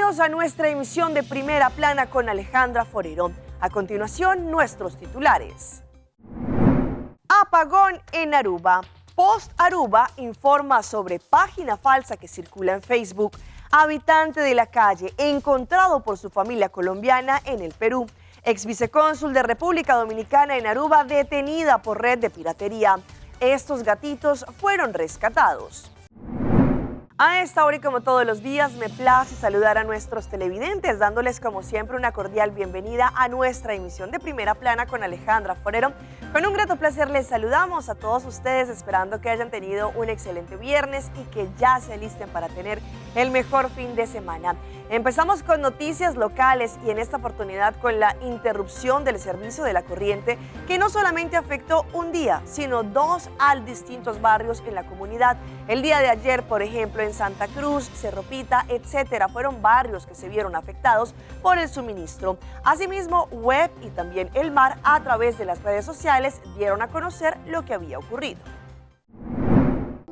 Bienvenidos a nuestra emisión de Primera Plana con Alejandra Forero. A continuación, nuestros titulares. Apagón en Aruba. Post Aruba informa sobre página falsa que circula en Facebook. Habitante de la calle encontrado por su familia colombiana en el Perú. Ex vicecónsul de República Dominicana en Aruba detenida por red de piratería. Estos gatitos fueron rescatados. A esta hora y como todos los días me place saludar a nuestros televidentes, dándoles como siempre una cordial bienvenida a nuestra emisión de Primera Plana con Alejandra Forero. Con un grato placer les saludamos a todos ustedes, esperando que hayan tenido un excelente viernes y que ya se alisten para tener el mejor fin de semana. Empezamos con noticias locales y en esta oportunidad con la interrupción del servicio de la corriente, que no solamente afectó un día, sino dos a distintos barrios en la comunidad. El día de ayer, por ejemplo, en Santa Cruz, Cerro Pita, etcétera, fueron barrios que se vieron afectados por el suministro. Asimismo, Web y también El Mar, a través de las redes sociales, dieron a conocer lo que había ocurrido.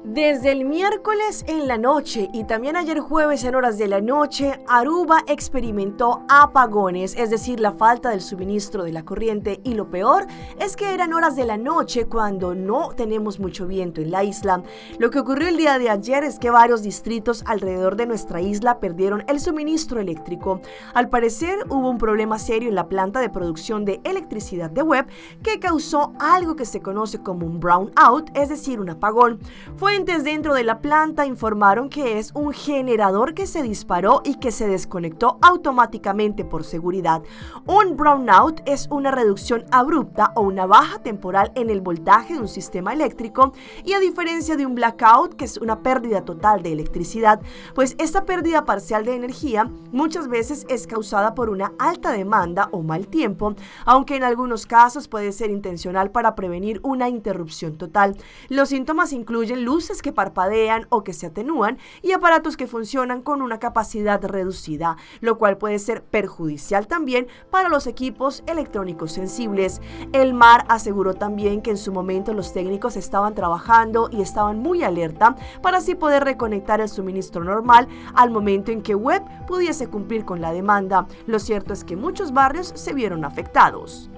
Desde el miércoles en la noche y también ayer jueves en horas de la noche, Aruba experimentó apagones, es decir, la falta del suministro de la corriente, y lo peor es que eran horas de la noche cuando no tenemos mucho viento en la isla. Lo que ocurrió el día de ayer es que varios distritos alrededor de nuestra isla perdieron el suministro eléctrico. Al parecer hubo un problema serio en la planta de producción de electricidad de Web que causó algo que se conoce como un brownout, es decir, un apagón. Fuentes dentro de la planta informaron que es un generador que se disparó y que se desconectó automáticamente por seguridad. Un brownout es una reducción abrupta o una baja temporal en el voltaje de un sistema eléctrico, y a diferencia de un blackout, que es una pérdida total de electricidad, pues esta pérdida parcial de energía muchas veces es causada por una alta demanda o mal tiempo, aunque en algunos casos puede ser intencional para prevenir una interrupción total. Los síntomas incluyen luces que parpadean o que se atenúan y aparatos que funcionan con una capacidad reducida, lo cual puede ser perjudicial también para los equipos electrónicos sensibles. El Mar aseguró también que en su momento los técnicos estaban trabajando y estaban muy alerta para así poder reconectar el suministro normal al momento en que Web pudiese cumplir con la demanda. Lo cierto es que muchos barrios se vieron afectados.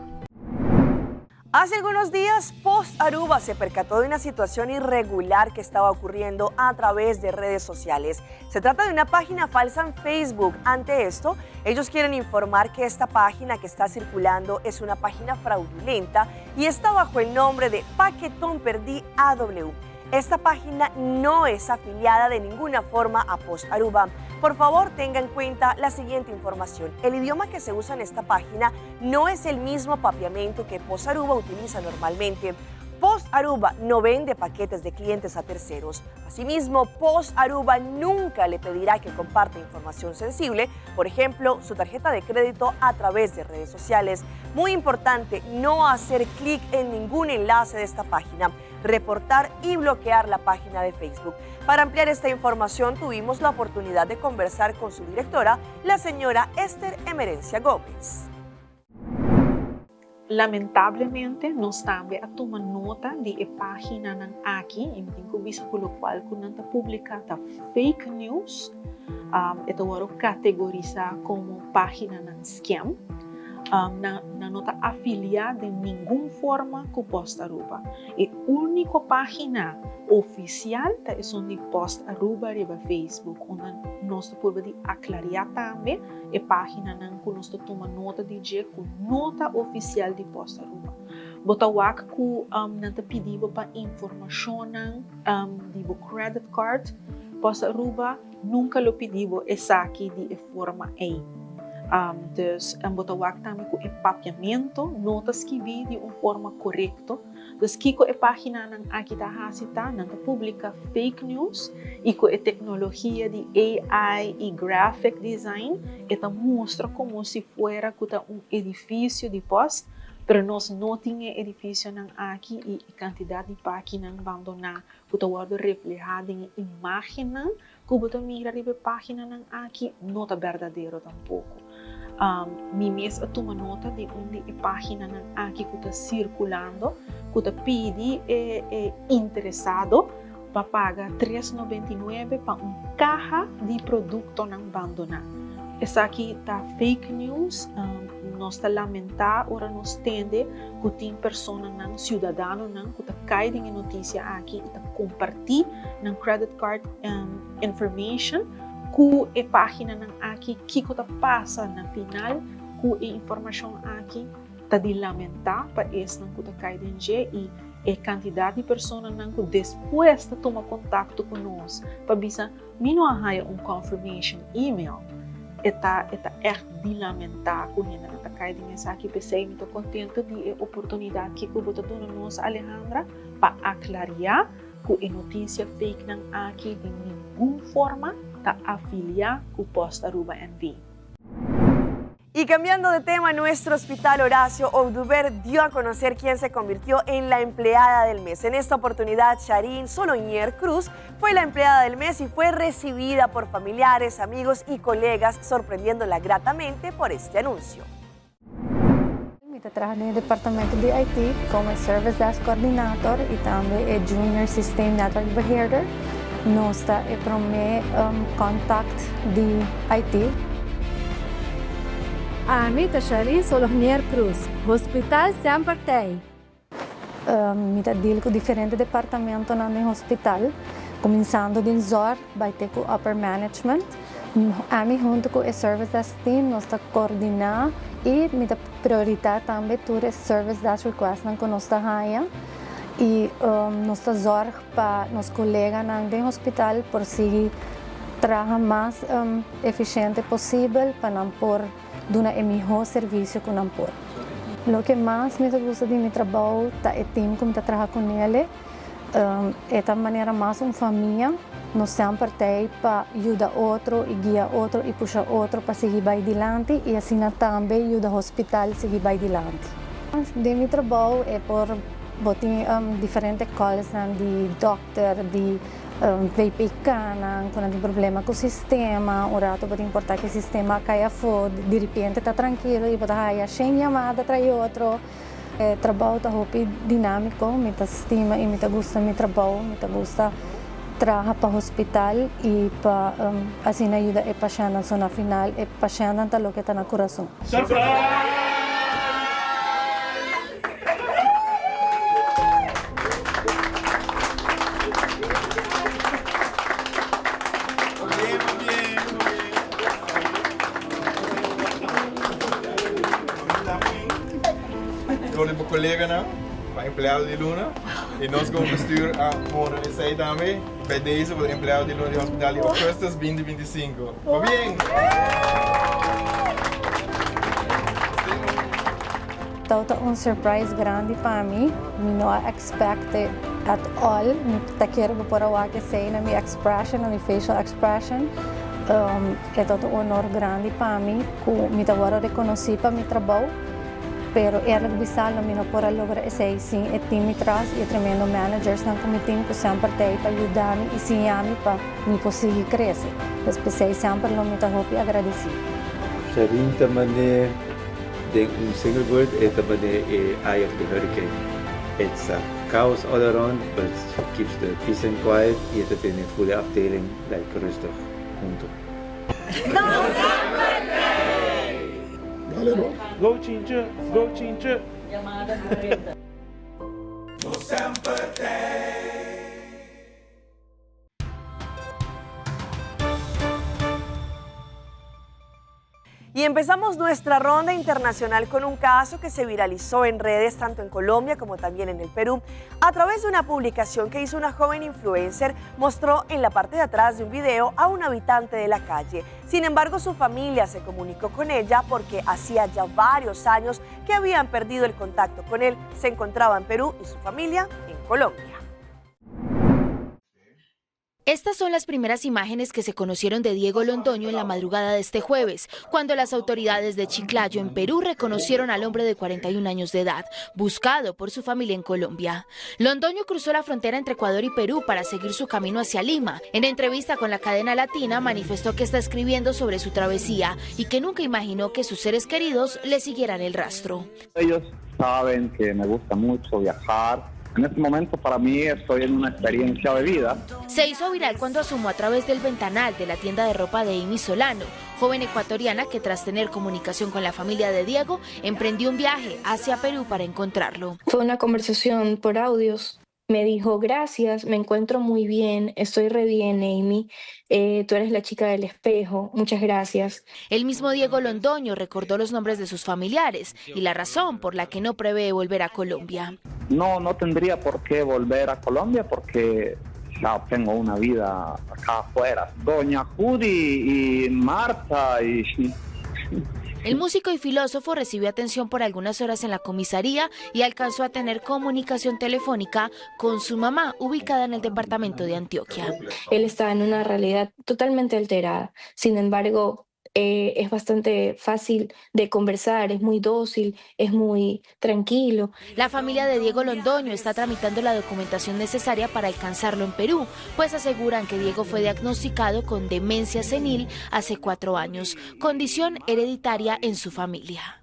Hace algunos días, Post Aruba se percató de una situación irregular que estaba ocurriendo a través de redes sociales. Se trata de una página falsa en Facebook. Ante esto, ellos quieren informar que esta página que está circulando es una página fraudulenta y está bajo el nombre de Paquetón Perdí AW. Esta página no es afiliada de ninguna forma a Post Aruba. Por favor, tenga en cuenta la siguiente información. El idioma que se usa en esta página no es el mismo papiamento que Post Aruba utiliza normalmente. Post Aruba no vende paquetes de clientes a terceros. Asimismo, Post Aruba nunca le pedirá que comparta información sensible, por ejemplo, su tarjeta de crédito a través de redes sociales. Muy importante, no hacer clic en ningún enlace de esta página, reportar y bloquear la página de Facebook. Para ampliar esta información tuvimos la oportunidad de conversar con su directora, la señora Esther Emerencia Gómez. Lamentavelmente, nós também a tomar nota de a página nan aqui, em que visto pelo qual nanta publicada fake news, ito waro categorizar como página nan scam. Na nota afiliada de nenhuma forma com Post Aruba. A única página oficial é onde Post Aruba riba Facebook, onde nós podemos aclarar também a página que nós toma nota de dia com nota oficial de Post Aruba. Botawak ku nanta pedido para informação de credit card, Post Aruba nunca lo pedido essa aqui de forma aí. Dus botawak também com empapeamento, notas que vi de uma forma correta. Dus que com a página nan aqui da hasita, nanta publica fake news e com a tecnologia de AI e graphic design, esta mostra como se fuera um edifício de post, pero nós não tinha edifício nan aqui e a quantidade de páginas abandonadas, que está reflejada em imagem, que você mira a página nan aqui, não é verdadeiro tampouco. Mi mes a tomar nota de onde a página aqui que está circulando, que está pedindo interessado para pagar R$3,99 para uma caixa de produto não abandonado. essa aqui tá fake news, nós tá lamentar, ora nós tende que tem pessoa não cidadano não que tá caindo em notícia aqui e tá compartilhar na credit card information que é página não aqui que tá passa na final que é informação aqui tá de lamentar para esse não que tá caindo e a quantidade de pessoas que depois de tomar contato com nós para dizer, não há confirmation email, está de lamentar com ele não está caindo nessa aqui, pensei muito contente de a oportunidade que você está dando nós, Alejandra, para aclarar que a notícia fake não aqui de nenhuma forma está afiliada com o Post Aruba NV. Y cambiando de tema, nuestro hospital Horacio Ouduber dio a conocer quién se convirtió en la empleada del mes. En esta oportunidad, Sharin Solonier Cruz fue la empleada del mes y fue recibida por familiares, amigos y colegas, sorprendiéndola gratamente por este anuncio. Trabajo en el departamento de IT como Service Desk Coordinator y también el Junior System Network Beheader. Nos está el primer contact de IT. Ami Sharin Solonier Cruz, Hospital Septiembre. Me deal com diferentes departamentos no hospital, começando de ZOR, vai ter com Upper Management. Ami junto com o Service Desk Team, nós está coordenar e me dá prioridade também todo o Service Desk Request que nós está raia. E nós está ZOR para nos colegas no hospital por seguir trabalhar mais eficiente possível para não por dar o melhor serviço que não por. O que mais me gusta de meu trabalho é o time que eu trabalho com ele. É da maneira mais uma família. Nós sempre temos para ajudar outro e guiar outro e puxar outro para seguir bem adiante e assim também ajudar o hospital a seguir bem adiante. De meu trabalho é por botar diferentes calls de doctor, de VPK, quando tem problema com o sistema, o rato pode importar que o sistema caia fora, de repente está tranquilo e pode ir sem chamada atrás outro. O trabalho está muito dinâmico, me estima e me gusta meu trabalho, me gusta trabalhar para o hospital e para assim ajudar o paciente na final, o paciente está o que está no coração. Door de collega, para empleado de Luna. E nós como bestuur morgen is zij daarmee bij deze voor de empleado de Luna de Hospital de Augustus 2025. Muy bien! Tota surprise grande para mim. Não expected at all. Não quero por o que sei na minha expression, na minha facial expression. É todo honor grande para mim que me agora reconheci para meu trabalho. Pero era bisal no mino por lograr esse sim e time atrás e tremendo managers não comitim que sempre tem para ajudar-me e sim a-me para me conseguir crescer. Especialmente sempre não me taho e agradecer. Sharin também tem single word e também eye of the hurricane. It's a chaos all around, but it keeps the peace and quiet. E esta tem uma full afdeling like rustig junto. Go Chincha, go Chincha. Y empezamos nuestra ronda internacional con un caso que se viralizó en redes tanto en Colombia como también en el Perú. A través de una publicación que hizo una joven influencer, mostró en la parte de atrás de un video a un habitante de la calle. Sin embargo, su familia se comunicó con ella porque hacía ya varios años que habían perdido el contacto con él. Se encontraba en Perú y su familia en Colombia. Estas son las primeras imágenes que se conocieron de Diego Londoño en la madrugada de este jueves, cuando las autoridades de Chiclayo, en Perú, reconocieron al hombre de 41 años de edad, buscado por su familia en Colombia. Londoño cruzó la frontera entre Ecuador y Perú para seguir su camino hacia Lima. En entrevista con la cadena latina, manifestó que está escribiendo sobre su travesía y que nunca imaginó que sus seres queridos le siguieran el rastro. Ellos saben que me gusta mucho viajar. En este momento para mí estoy en una experiencia de vida. Se hizo viral cuando asomó a través del ventanal de la tienda de ropa de Amy Solano, joven ecuatoriana que tras tener comunicación con la familia de Diego, emprendió un viaje hacia Perú para encontrarlo. Fue una conversación por audios. Me dijo, gracias, me encuentro muy bien, estoy re bien, Amy. Tú eres la chica del espejo, muchas gracias. El mismo Diego Londoño recordó los nombres de sus familiares y la razón por la que no prevé volver a Colombia. No tendría por qué volver a Colombia porque ya tengo una vida acá afuera. Doña Judy y Marta y... El músico y filósofo recibió atención por algunas horas en la comisaría y alcanzó a tener comunicación telefónica con su mamá, ubicada en el departamento de Antioquia. Él está en una realidad totalmente alterada. Sin embargo, es bastante fácil de conversar, es muy dócil, es muy tranquilo. La familia de Diego Londoño está tramitando la documentación necesaria para alcanzarlo en Perú, pues aseguran que Diego fue diagnosticado con demencia senil hace 4 años, condición hereditaria en su familia.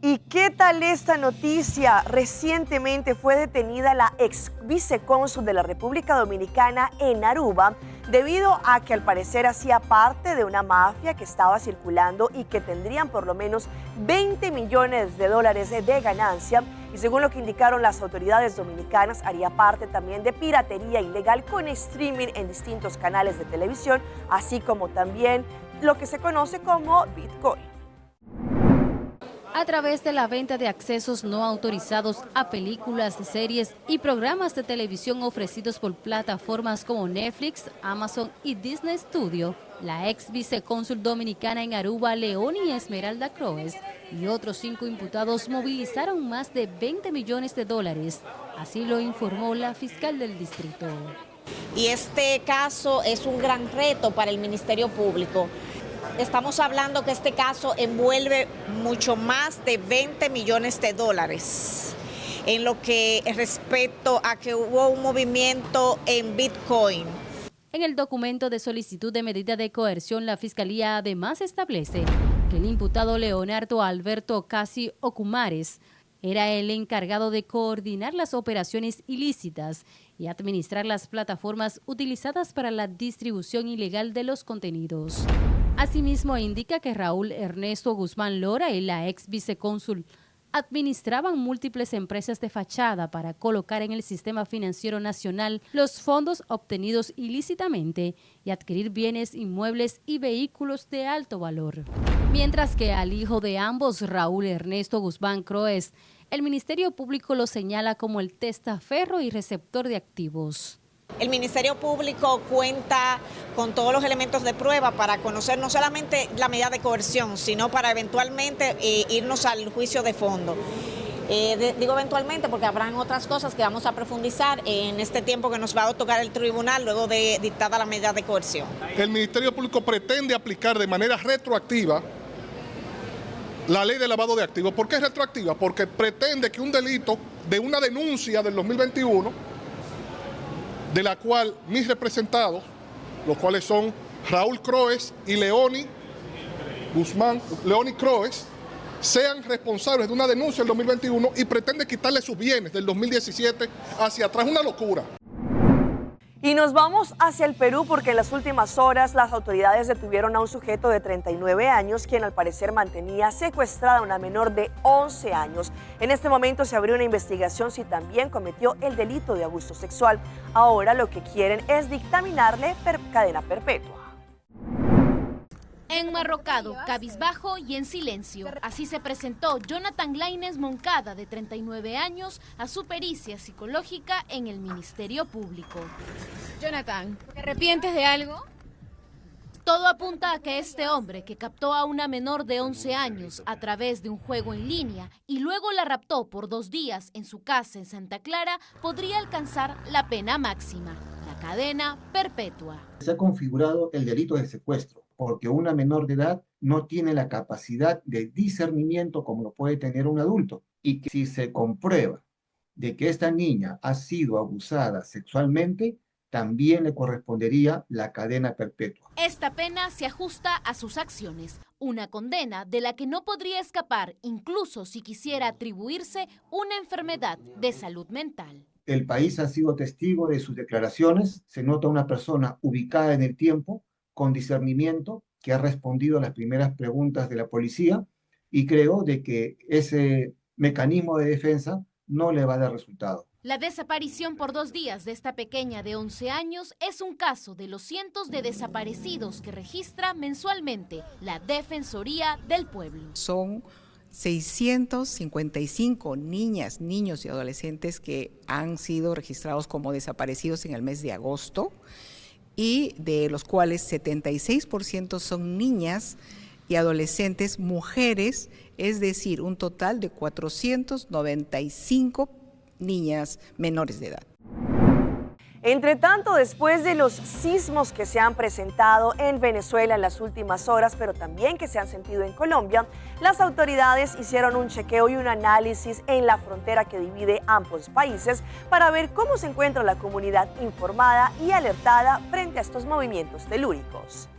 ¿Y qué tal esta noticia? Recientemente fue detenida la ex vicecónsul de la República Dominicana en Aruba debido a que al parecer hacía parte de una mafia que estaba circulando y que tendrían por lo menos 20 millones de dólares de ganancia y según lo que indicaron las autoridades dominicanas haría parte también de piratería ilegal con streaming en distintos canales de televisión, así como también lo que se conoce como Bitcoin. A través de la venta de accesos no autorizados a películas, series y programas de televisión ofrecidos por plataformas como Netflix, Amazon y Disney Studio, la ex vicecónsul dominicana en Aruba, Leoni Esmeralda Croes, y otros 5 imputados movilizaron más de 20 millones de dólares. Así lo informó la fiscal del distrito. Y este caso es un gran reto para el Ministerio Público. Estamos hablando que este caso envuelve mucho más de 20 millones de dólares en lo que respecto a que hubo un movimiento en Bitcoin. En el documento de solicitud de medida de coerción, la Fiscalía además establece que el imputado Leonardo Alberto Casi Ocumares era el encargado de coordinar las operaciones ilícitas y administrar las plataformas utilizadas para la distribución ilegal de los contenidos. Asimismo, indica que Raúl Ernesto Guzmán Lora y la ex vicecónsul administraban múltiples empresas de fachada para colocar en el sistema financiero nacional los fondos obtenidos ilícitamente y adquirir bienes inmuebles y vehículos de alto valor. Mientras que al hijo de ambos, Raúl Ernesto Guzmán Croes, el Ministerio Público lo señala como el testaferro y receptor de activos. El Ministerio Público cuenta con todos los elementos de prueba para conocer no solamente la medida de coerción, sino para eventualmente irnos al juicio de fondo. Digo eventualmente porque habrán otras cosas que vamos a profundizar en este tiempo que nos va a otorgar el tribunal luego de dictada la medida de coerción. El Ministerio Público pretende aplicar de manera retroactiva la ley de lavado de activos. ¿Por qué es retroactiva? Porque pretende que un delito de una denuncia del 2021, de la cual mis representados, los cuales son Raúl Croes y Leoni Croes, sean responsables de una denuncia del 2021 y pretende quitarle sus bienes del 2017 hacia atrás. Una locura. Y nos vamos hacia el Perú porque en las últimas horas las autoridades detuvieron a un sujeto de 39 años quien al parecer mantenía secuestrada a una menor de 11 años. En este momento se abrió una investigación si también cometió el delito de abuso sexual. Ahora lo que quieren es dictaminarle cadena perpetua. Enmarrocado, cabizbajo y en silencio. Así se presentó Jonathan Lainez Moncada, de 39 años, a su pericia psicológica en el Ministerio Público. Jonathan, ¿te arrepientes de algo? Todo apunta a que este hombre, que captó a una menor de 11 años a través de un juego en línea y luego la raptó por 2 días en su casa en Santa Clara, podría alcanzar la pena máxima, la cadena perpetua. Se ha configurado el delito de secuestro, porque una menor de edad no tiene la capacidad de discernimiento como lo puede tener un adulto. Y que si se comprueba de que esta niña ha sido abusada sexualmente, también le correspondería la cadena perpetua. Esta pena se ajusta a sus acciones, una condena de la que no podría escapar incluso si quisiera atribuirse una enfermedad de salud mental. El país ha sido testigo de sus declaraciones, se nota una persona ubicada en el tiempo, con discernimiento, que ha respondido a las primeras preguntas de la policía y creo de que ese mecanismo de defensa no le va a dar resultado. La desaparición por 2 días de esta pequeña de 11 años es un caso de los cientos de desaparecidos que registra mensualmente la Defensoría del Pueblo. Son 655 niñas, niños y adolescentes que han sido registrados como desaparecidos en el mes de agosto y de los cuales 76% son niñas y adolescentes mujeres, es decir, un total de 495 niñas menores de edad. Entre tanto, después de los sismos que se han presentado en Venezuela en las últimas horas, pero también que se han sentido en Colombia, las autoridades hicieron un chequeo y un análisis en la frontera que divide ambos países para ver cómo se encuentra la comunidad informada y alertada frente a estos movimientos telúricos.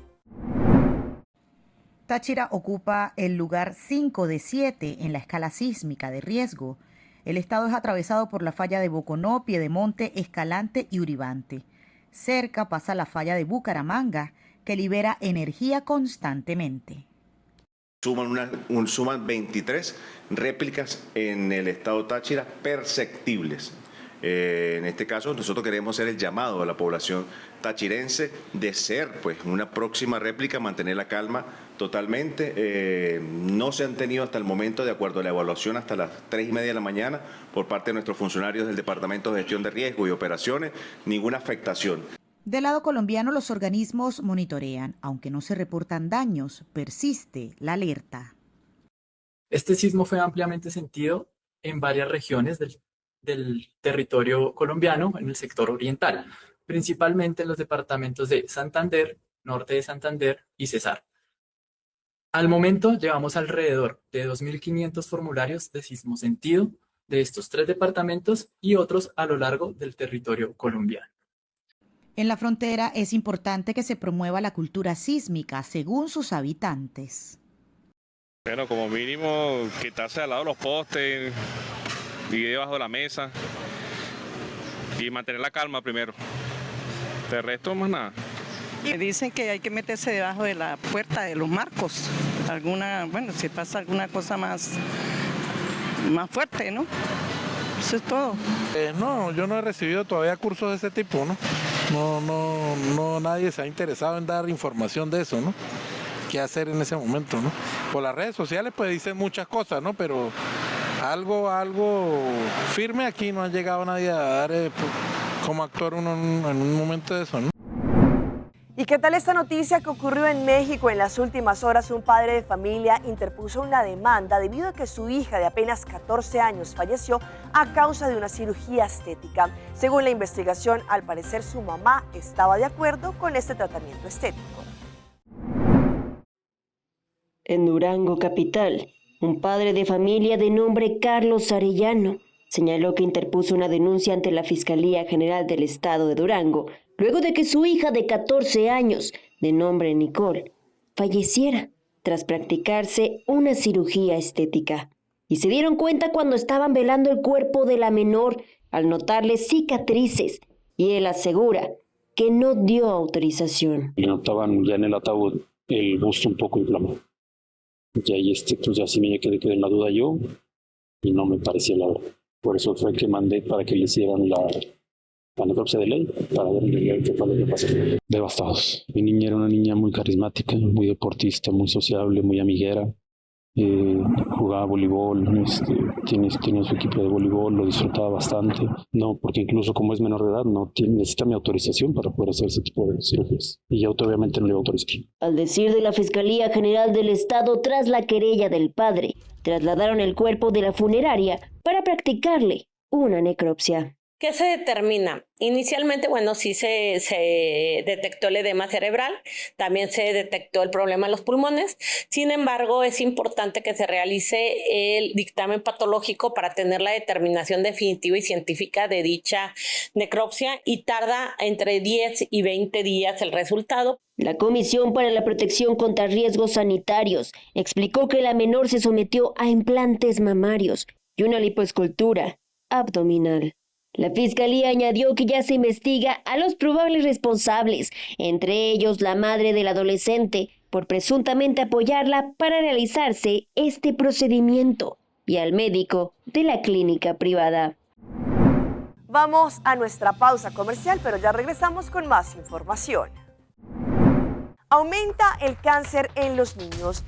Táchira ocupa el lugar 5 de 7 en la escala sísmica de riesgo. El estado es atravesado por la falla de Boconó, Piedemonte, Escalante y Uribante. Cerca pasa la falla de Bucaramanga, que libera energía constantemente. Suman 23 réplicas en el estado Táchira perceptibles. En este caso, nosotros queremos hacer el llamado a la población tachirense de ser, pues, una próxima réplica, mantener la calma totalmente. No se han tenido hasta el momento, de acuerdo a la evaluación, hasta las 3:30 de la mañana, por parte de nuestros funcionarios del Departamento de Gestión de Riesgo y Operaciones, ninguna afectación. Del lado colombiano, los organismos monitorean. Aunque no se reportan daños, persiste la alerta. Este sismo fue ampliamente sentido en varias regiones del territorio colombiano en el sector oriental, principalmente en los departamentos de Santander, Norte de Santander y Cesar. Al momento llevamos alrededor de 2.500 formularios de sismo sentido de estos 3 departamentos y otros a lo largo del territorio colombiano. En la frontera es importante que se promueva la cultura sísmica según sus habitantes. Bueno, como mínimo quitarse al lado los postes, vivir debajo de la mesa y mantener la calma primero. De resto, más nada. Y dicen que hay que meterse debajo de la puerta de los marcos. Si pasa alguna cosa más fuerte, ¿no? Eso es todo. No, yo no he recibido todavía cursos de ese tipo, ¿no? No, nadie se ha interesado en dar información de eso, ¿no? ¿Qué hacer en ese momento, no? Por las redes sociales pues dicen muchas cosas, ¿no? Pero algo firme aquí no ha llegado nadie a dar cómo actuar uno en un momento de eso, ¿no? ¿Y qué tal esta noticia que ocurrió en México en las últimas horas? Un padre de familia interpuso una demanda debido a que su hija de apenas 14 años falleció a causa de una cirugía estética. Según la investigación, al parecer su mamá estaba de acuerdo con este tratamiento estético. En Durango capital, un padre de familia de nombre Carlos Arellano señaló que interpuso una denuncia ante la Fiscalía General del Estado de Durango luego de que su hija de 14 años, de nombre Nicole, falleciera tras practicarse una cirugía estética. Y se dieron cuenta cuando estaban velando el cuerpo de la menor al notarle cicatrices, y él asegura que no dio autorización. Le notaban ya en el ataúd el busto un poco inflamado. Y ahí pues ya sí me quedé en la duda yo, y no me parecía la verdad. Por eso fue que mandé para que le hicieran la necropsia de ley, para ver en realidad qué fue lo que pasó. Devastados. Mi niña era una niña muy carismática, muy deportista, muy sociable, muy amiguera. Jugaba voleibol, tiene su equipo de voleibol, lo disfrutaba bastante. No, porque incluso como es menor de edad, necesita mi autorización para poder hacer ese tipo de cirugías. Y yo obviamente no le voy a autorizar. Al decir de la Fiscalía General del Estado, tras la querella del padre, trasladaron el cuerpo de la funeraria para practicarle una necropsia. ¿Qué se determina? Inicialmente, sí se detectó el edema cerebral, también se detectó el problema en los pulmones. Sin embargo, es importante que se realice el dictamen patológico para tener la determinación definitiva y científica de dicha necropsia y tarda entre 10 y 20 días el resultado. La Comisión para la Protección contra Riesgos Sanitarios explicó que la menor se sometió a implantes mamarios y una lipoescultura abdominal. La Fiscalía añadió que ya se investiga a los probables responsables, entre ellos la madre del adolescente, por presuntamente apoyarla para realizarse este procedimiento y al médico de la clínica privada. Vamos a nuestra pausa comercial, pero ya regresamos con más información. Aumenta el cáncer en los niños.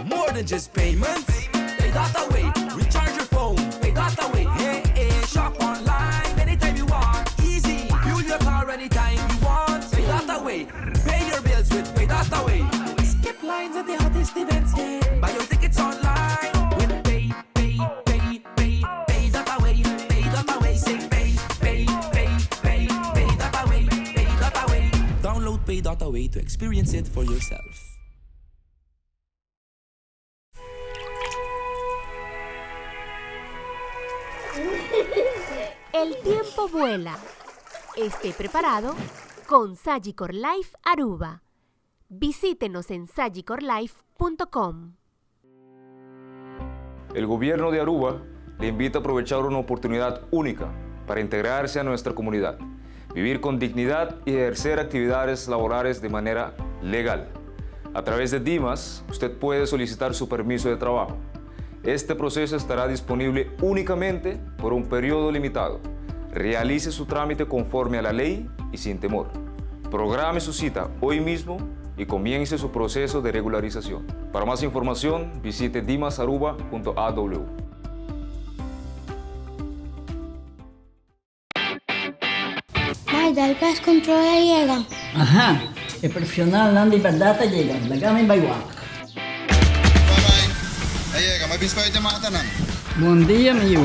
More than just payments. Pay that away. Recharge your phone. Pay that away. Hey, hey, shop online anytime you want. Easy. Fuel your car anytime you want. Pay that away. Pay your bills with Pay that away. Skip lines at the hottest events. Yeah. Buy your tickets online with Pay that away. Pay that away. Say Pay that away. Pay that away. Download Pay that away to experience it for yourself. El tiempo vuela. Esté preparado con Sagicor Life Aruba. Visítenos en sagicorlife.com. El gobierno de Aruba le invita a aprovechar una oportunidad única para integrarse a nuestra comunidad, vivir con dignidad y ejercer actividades laborales de manera legal. A través de Dimas, usted puede solicitar su permiso de trabajo. Este proceso estará disponible únicamente por un periodo limitado. Realice su trámite conforme a la ley y sin temor. Programe su cita hoy mismo y comience su proceso de regularización. Para más información, visite dimasaruba.aw. Maida, el pez control llega. Ajá, el profesional Nandi Verdata llega. La gama en Baywalk. May bispa ito matanan. Bom dia, amigo.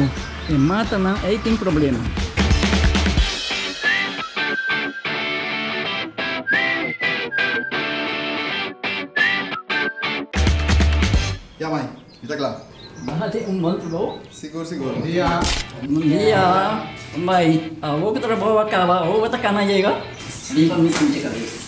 Em Matanan, aí tem problema. Ya, May. Kita claro. Bate bom trabalho? Seguro. Bom dia. Bom dia. May, vou que trabalho acaba. Vou botar cana chega. Limpa minha cabeça.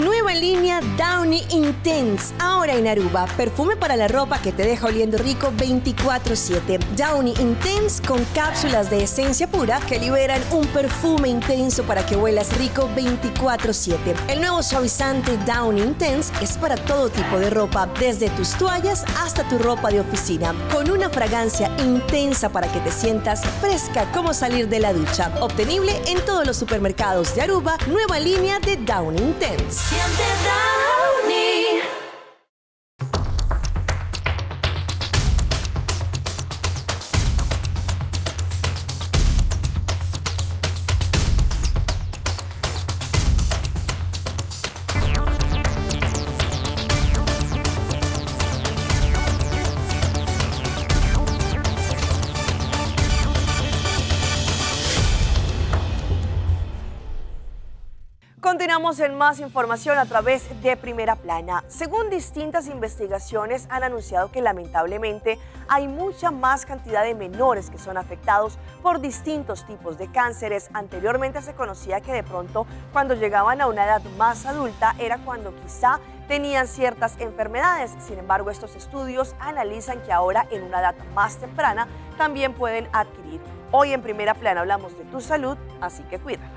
Nueva línea Downy Intense, ahora en Aruba. Perfume para la ropa que te deja oliendo rico 24/7. Downy Intense con cápsulas de esencia pura que liberan un perfume intenso para que huelas rico 24/7. El nuevo suavizante Downy Intense es para todo tipo de ropa, desde tus toallas hasta tu ropa de oficina, con una fragancia intensa para que te sientas fresca como salir de la ducha. Obtenible en todos los supermercados de Aruba, nueva línea de Downy Intense. Siente Downy. Continuamos en más información a través de Primera Plana. Según distintas investigaciones, han anunciado que lamentablemente hay mucha más cantidad de menores que son afectados por distintos tipos de cánceres. Anteriormente se conocía que de pronto cuando llegaban a una edad más adulta era cuando quizá tenían ciertas enfermedades. Sin embargo, estos estudios analizan que ahora en una edad más temprana también pueden adquirir. Hoy en Primera Plana hablamos de tu salud, así que cuídala.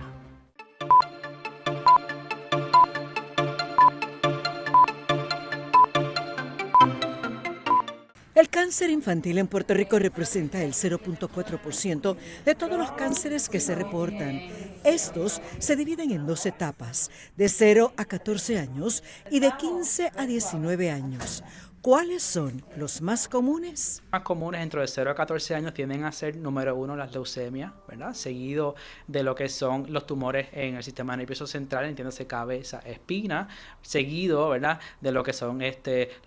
El cáncer infantil en Puerto Rico representa el 0.4% de todos los cánceres que se reportan. Estos se dividen en 2 etapas, de 0 a 14 años y de 15 a 19 años. ¿Cuáles son los más comunes? Más comunes dentro de 0 a 14 años tienden a ser, número 1, las leucemias, ¿verdad? Seguido de lo que son los tumores en el sistema nervioso central, entiéndase cabeza, espina, seguido, ¿verdad?, de lo que son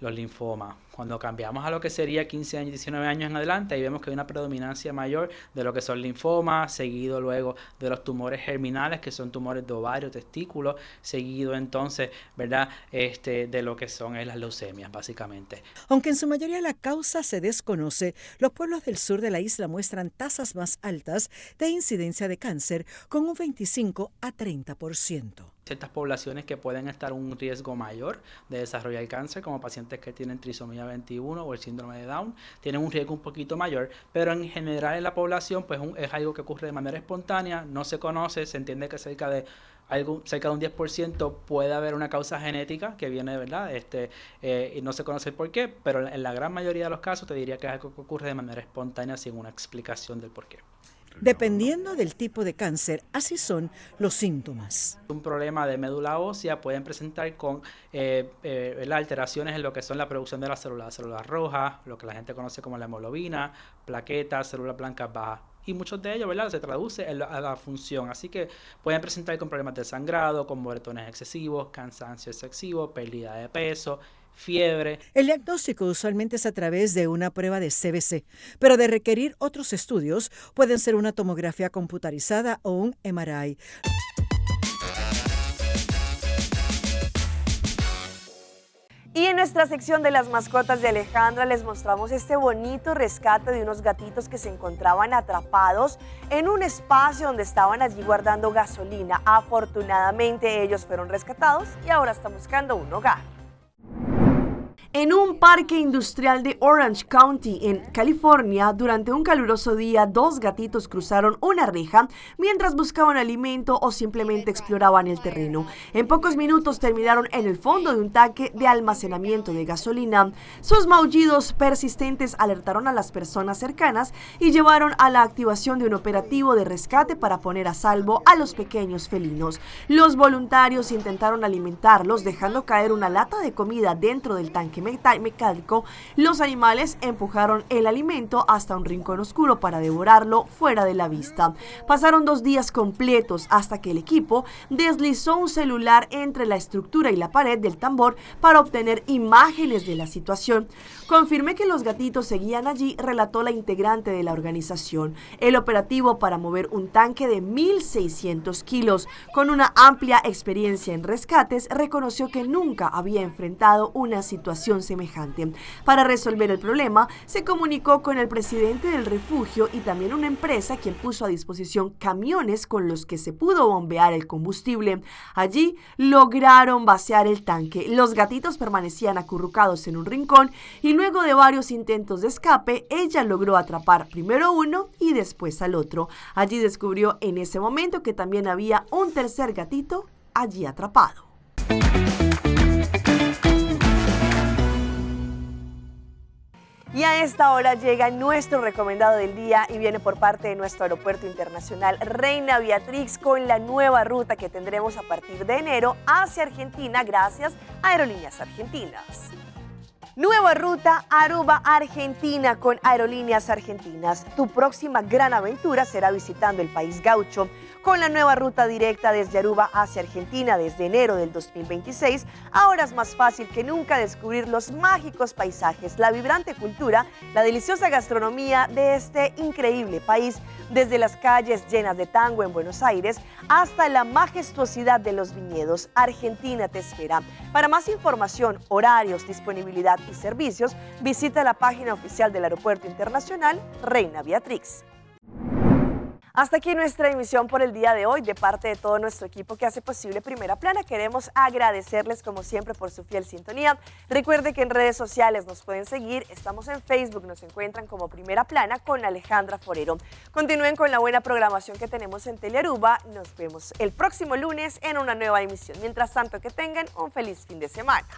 los linfomas. Cuando cambiamos a lo que sería 15 años, 19 años en adelante, ahí vemos que hay una predominancia mayor de lo que son linfomas, seguido luego de los tumores germinales, que son tumores de ovario, testículos, seguido entonces, ¿verdad?, de lo que son las leucemias, básicamente. Aunque en su mayoría la causa se desconoce, los pueblos del sur de la isla muestran tasas más altas de incidencia de cáncer, con un 25 a 30%. ciertas poblaciones que pueden estar en un riesgo mayor de desarrollar cáncer, como pacientes que tienen trisomía 21 o el síndrome de Down, tienen un riesgo un poquito mayor, pero en general en la población pues es algo que ocurre de manera espontánea, no se conoce, se entiende que cerca de un 10% puede haber una causa genética que viene, ¿verdad? Y no se conoce el por qué, pero en la gran mayoría de los casos te diría que es algo que ocurre de manera espontánea sin una explicación del por qué. Dependiendo del tipo de cáncer, así son los síntomas. Un problema de médula ósea pueden presentar con alteraciones en lo que son la producción de las células rojas, lo que la gente conoce como la hemoglobina, plaquetas, células blancas bajas. Y muchos de ellos, ¿verdad?, se traduce a la función. Así que pueden presentar con problemas de sangrado, con moretones excesivos, cansancio excesivo, pérdida de peso, fiebre. El diagnóstico usualmente es a través de una prueba de CBC, pero de requerir otros estudios pueden ser una tomografía computarizada o un MRI. Y en nuestra sección de las mascotas de Alejandra les mostramos este bonito rescate de unos gatitos que se encontraban atrapados en un espacio donde estaban allí guardando gasolina. Afortunadamente ellos fueron rescatados y ahora están buscando un hogar. En un parque industrial de Orange County, en California, durante un caluroso día, 2 gatitos cruzaron una reja mientras buscaban alimento o simplemente exploraban el terreno. En pocos minutos terminaron en el fondo de un tanque de almacenamiento de gasolina. Sus maullidos persistentes alertaron a las personas cercanas y llevaron a la activación de un operativo de rescate para poner a salvo a los pequeños felinos. Los voluntarios intentaron alimentarlos dejando caer una lata de comida dentro del tanque mecánico. Los animales empujaron el alimento hasta un rincón oscuro para devorarlo fuera de la vista. Pasaron 2 días completos hasta que el equipo deslizó un celular entre la estructura y la pared del tambor para obtener imágenes de la situación. Confirmé que los gatitos seguían allí, relató la integrante de la organización. El operativo para mover un tanque de 1.600 kilos con una amplia experiencia en rescates reconoció que nunca había enfrentado una situación semejante. Para resolver el problema, se comunicó con el presidente del refugio y también una empresa quien puso a disposición camiones con los que se pudo bombear el combustible. Allí lograron vaciar el tanque. Los gatitos permanecían acurrucados en un rincón y luego de varios intentos de escape, ella logró atrapar primero uno y después al otro. Allí descubrió en ese momento que también había un tercer gatito allí atrapado. Y a esta hora llega nuestro recomendado del día y viene por parte de nuestro aeropuerto internacional Reina Beatrix con la nueva ruta que tendremos a partir de enero hacia Argentina gracias a Aerolíneas Argentinas. Nueva ruta Aruba, Argentina con Aerolíneas Argentinas. Tu próxima gran aventura será visitando el país gaucho. Con la nueva ruta directa desde Aruba hacia Argentina desde enero del 2026, ahora es más fácil que nunca descubrir los mágicos paisajes, la vibrante cultura, la deliciosa gastronomía de este increíble país, desde las calles llenas de tango en Buenos Aires hasta la majestuosidad de los viñedos. Argentina te espera. Para más información, horarios, disponibilidad y servicios, visita la página oficial del Aeropuerto Internacional Reina Beatrix. Hasta aquí nuestra emisión por el día de hoy. De parte de todo nuestro equipo que hace posible Primera Plana, queremos agradecerles como siempre por su fiel sintonía. Recuerde que en redes sociales nos pueden seguir. Estamos en Facebook, nos encuentran como Primera Plana con Alejandra Forero. Continúen con la buena programación que tenemos en Telearuba. Nos vemos el próximo lunes en una nueva emisión. Mientras tanto, que tengan un feliz fin de semana.